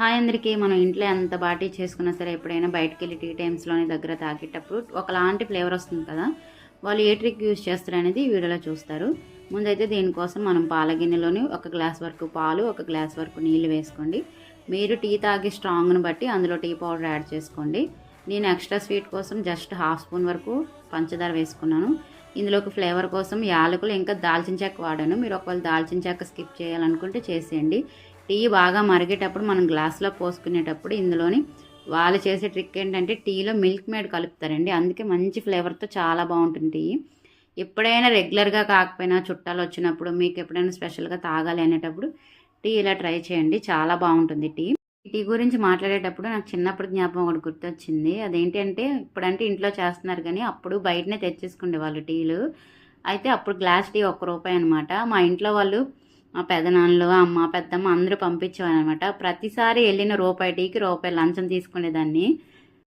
Hi అందరికీ. మనం ఇంట్లో ఎంత బాగా టీ చేసుకున్నా సరే ఎప్పుడైనా బయటకెళ్ళి టీ టైమ్స్లోని దగ్గర తాగేటప్పుడు ఒకలాంటి ఫ్లేవర్ వస్తుంది కదా. వాళ్ళు ఏ ట్రిక్ యూజ్ చేస్తారు అనేది ఈ వీడియోలో చూస్తారు. ముందైతే దీనికోసం మనం పాల గిన్నెలోని 1 గ్లాస్ వరకు పాలు, 1 గ్లాస్ వరకు నీళ్ళు వేసుకోండి. మీరు టీ తాగే స్ట్రాంగ్ను బట్టి అందులో టీ పౌడర్ యాడ్ చేసుకోండి. నేను ఎక్స్ట్రా స్వీట్ కోసం జస్ట్ హాఫ్ స్పూన్ వరకు పంచదార వేసుకున్నాను. ఇందులోకి ఫ్లేవర్ కోసం యాలకులు ఇంకా దాల్చిన చెక్క వాడాను. మీరు ఒకవేళ దాల్చిన చెక్క స్కిప్ చేయాలనుకుంటే చేసేయండి. టీ బాగా మరిగేటప్పుడు మనం గ్లాస్లో పోసుకునేటప్పుడు ఇందులోని వాళ్ళు చేసే ట్రిక్ ఏంటంటే టీలో మిల్క్ మేడ్ కలుపుతారండి. అందుకే మంచి ఫ్లేవర్తో చాలా బాగుంటుంది టీ. ఎప్పుడైనా రెగ్యులర్గా కాకపోయినా చుట్టాలు వచ్చినప్పుడు మీకు ఎప్పుడైనా స్పెషల్గా తాగాలి అనేటప్పుడు టీ ఇలా ట్రై చేయండి, చాలా బాగుంటుంది టీ. టీ గురించి మాట్లాడేటప్పుడు నాకు చిన్నప్పుడు జ్ఞాపకం ఒకటి గుర్తొచ్చింది. అదేంటి అంటే ఇప్పుడంటే ఇంట్లో చేస్తున్నారు కానీ అప్పుడు బయటనే తెచ్చేసుకుండే వాళ్ళు టీలు. అయితే అప్పుడు గ్లాస్ టీ ₹1 అనమాట. మా ఇంట్లో వాళ్ళు, మా పెదనాన్నలు, అమ్మ, పెద్దమ్మ అందరూ పంపించేవారనమాట. ప్రతిసారి వెళ్ళిన రూపాయి టీకి రూపాయి లంచం తీసుకునేదాన్ని.